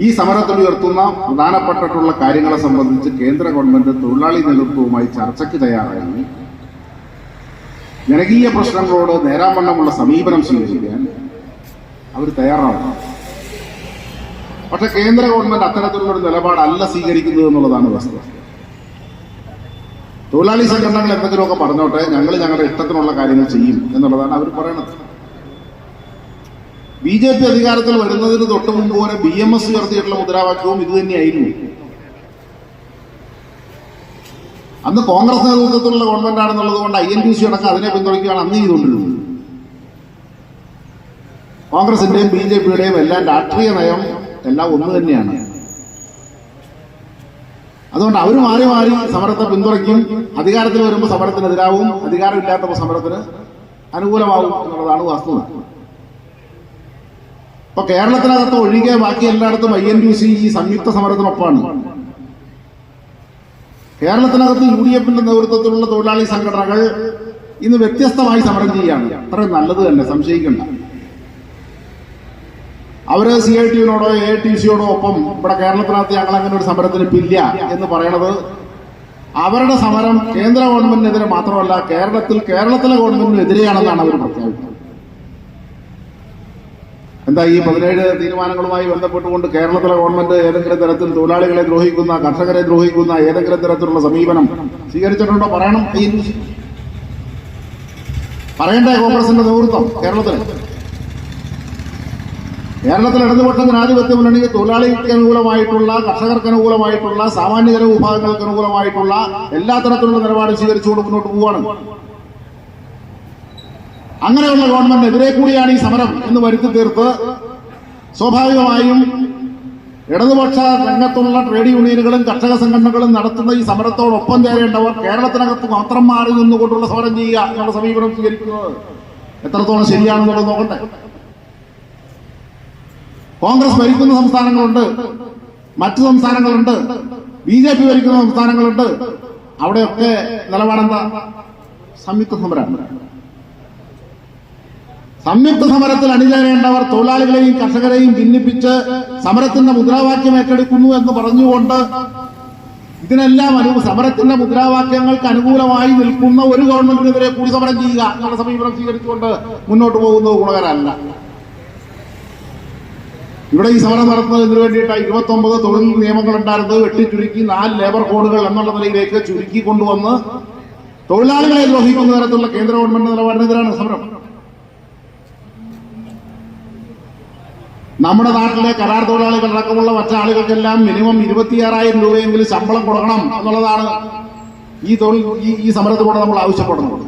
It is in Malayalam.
ഈ സമരത്തിൽ ഉയർത്തുന്ന പ്രധാനപ്പെട്ടിട്ടുള്ള കാര്യങ്ങളെ സംബന്ധിച്ച് കേന്ദ്ര ഗവൺമെന്റ് തൊഴിലാളി നേതൃത്വവുമായി ചർച്ചയ്ക്ക് തയ്യാറായി ജനകീയ പ്രശ്നങ്ങളോട് നേരാവണ്ണമുള്ള സമീപനം സ്വീകരിക്കാൻ അവർ തയ്യാറാണ്. പക്ഷെ കേന്ദ്ര ഗവൺമെന്റ് അത്തരത്തിലുള്ള ഒരു നിലപാടല്ല സ്വീകരിക്കുന്നത് എന്നുള്ളതാണ് വസ്തുത. തൊഴിലാളി സംഘടനകൾ എന്തെങ്കിലുമൊക്കെ പറഞ്ഞോട്ടെ, ഞങ്ങൾ ഞങ്ങളുടെ ഇഷ്ടത്തിനുള്ള കാര്യങ്ങൾ ചെയ്യും എന്നുള്ളതാണ് അവർ പറയുന്നത്. BJP അധികാരത്തിൽ വരുന്നതിന് തൊട്ട് മുമ്പ് വരെ BMS ഉയർത്തിയിട്ടുള്ള മുദ്രാവാക്യവും ഇത് തന്നെയായിരുന്നു. അന്ന് കോൺഗ്രസ് നേതൃത്വത്തിലുള്ള ഗവൺമെന്റ് ആണെന്നുള്ളത് കൊണ്ട് INTUC അടക്കം അതിനെ പിന്തുണയ്ക്കുകയാണ് അന്ന് ചെയ്തുകൊണ്ടിരുന്നത്. കോൺഗ്രസിന്റെയും BJPയുടെയും എല്ലാം രാഷ്ട്രീയ നയം എല്ലാം ഒന്ന് തന്നെയാണ്. അതുകൊണ്ട് അവർ മാറി മാറി സമരത്തെ പിന്തുണയ്ക്കും. അധികാരത്തിൽ വരുമ്പോൾ സമരത്തിനെതിരാവും, അധികാരമില്ലാത്തപ്പോൾ സമരത്തിന് അനുകൂലമാവും എന്നുള്ളതാണ് വസ്തുത. ഇപ്പൊ കേരളത്തിനകത്ത് ഒഴികെ ബാക്കി എല്ലായിടത്തും INTUC ഈ സംയുക്ത സമരത്തിനൊപ്പമാണ്. കേരളത്തിനകത്ത് UDFന്റെ നേതൃത്വത്തിലുള്ള തൊഴിലാളി സംഘടനകൾ ഇന്ന് വ്യത്യസ്തമായി സമരം ചെയ്യുകയാണ്. അത്രയും നല്ലത് തന്നെ, സംശയിക്കണ്ട. അവര് CITUവിനോടോ AITUCയോടോ ഒപ്പം ഇവിടെ കേരളത്തിനകത്ത് ഞങ്ങൾ അങ്ങനെ ഒരു സമരത്തിന് ഇല്ല എന്ന് പറയണത് അവരുടെ സമരം കേന്ദ്ര ഗവൺമെന്റിനെതിരെ മാത്രമല്ല കേരളത്തിലെ ഗവൺമെന്റിനെതിരെയാണെന്നാണ് അവർ പ്രഖ്യാപിക്കുന്നത്. എന്താ ഈ 17 തീരുമാനങ്ങളുമായി ബന്ധപ്പെട്ടുകൊണ്ട് കേരളത്തിലെ ഗവൺമെന്റ് ഏതെങ്കിലും തരത്തിൽ തൊഴിലാളികളെ ദ്രോഹിക്കുന്ന, കർഷകരെ ദ്രോഹിക്കുന്ന ഏതെങ്കിലും തരത്തിലുള്ള സമീപനം സ്വീകരിച്ചിട്ടുണ്ടോ? പറയണം. പറയണ്ടേ കോൺഗ്രസിന്റെ നേതൃത്വം? കേരളത്തിൽ ഇടതുപക്ഷ ജനാധിപത്യ മുന്നണി തൊഴിലാളികൾക്ക് അനുകൂലമായിട്ടുള്ള, കർഷകർക്ക് അനുകൂലമായിട്ടുള്ള, സാമാന്യജന വിഭാഗങ്ങൾക്ക് അനുകൂലമായിട്ടുള്ള എല്ലാ തരത്തിലുള്ള നിലപാട് സ്വീകരിച്ചുകൊണ്ട് മുന്നോട്ട് പോവുകയാണ്. അങ്ങനെയുള്ള ഗവൺമെന്റിനെതിരെ കൂടിയാണ് ഈ സമരം എന്ന് വരുത്തി തീർത്ത് സ്വാഭാവികമായും ഇടതുപക്ഷ രംഗത്തുള്ള ട്രേഡ് യൂണിയനുകളും കർഷക സംഘടനകളും നടത്തുന്ന ഈ സമരത്തോടൊപ്പം ചേരേണ്ടവർ കേരളത്തിനകത്ത് മാത്രം മാറി നിന്നുകൊണ്ടുള്ള സമരം ചെയ്യുക എന്നുള്ള സമീപനം സ്വീകരിക്കുന്നത് എത്രത്തോളം ശരിയാണെന്നുള്ളത് നോക്കട്ടെ. കോൺഗ്രസ് ഭരിക്കുന്ന സംസ്ഥാനങ്ങളുണ്ട്, മറ്റു സംസ്ഥാനങ്ങളുണ്ട്, BJP ഭരിക്കുന്ന സംസ്ഥാനങ്ങളുണ്ട്. അവിടെയൊക്കെ നിലപാടെന്താ? സംയുക്ത സമരമാണ്. സംയുക്ത സമരത്തിൽ അണിചേരേണ്ടവർ തൊഴിലാളികളെയും കർഷകരെയും ഭിന്നിപ്പിച്ച് സമരത്തിന്റെ മുദ്രാവാക്യം ഏറ്റെടുക്കുന്നു എന്ന് പറഞ്ഞുകൊണ്ട് ഇതിനെല്ലാം സമരത്തിന്റെ മുദ്രാവാക്യങ്ങൾക്ക് അനുകൂലമായി നിൽക്കുന്ന ഒരു ഗവൺമെന്റിനെതിരെ കൂടി സമരം ചെയ്യുക എന്നുള്ള സമീപനം സ്വീകരിച്ചുകൊണ്ട് മുന്നോട്ട് പോകുന്നത് ഗുണകരമല്ല. ഇവിടെ ഈ സമരം നടത്തുന്നതിന് വേണ്ടിയിട്ട് 29 തൊഴിൽ നിയമങ്ങൾ ഉണ്ടായിരുന്നത് വെട്ടിച്ചുരുക്കി 4 ലേബർ കോഡുകൾ എന്നുള്ള നിലയിലേക്ക് ചുരുക്കി കൊണ്ടുവന്ന് തൊഴിലാളികളെ ദ്രോഹിക്കുന്ന തരത്തിലുള്ള കേന്ദ്ര ഗവൺമെന്റ് നിലപാടിനെതിരാണ് സമരം. നമ്മുടെ നാട്ടിലെ കരാർ തൊഴിലാളികൾ അടക്കമുള്ള മറ്റാളുകൾക്കെല്ലാം മിനിമം 26,000 രൂപയെങ്കിലും ശമ്പളം കൊടുക്കണം എന്നുള്ളതാണ് ഈ സമരത്തിലൂടെ നമ്മൾ ആവശ്യപ്പെടുന്നത്.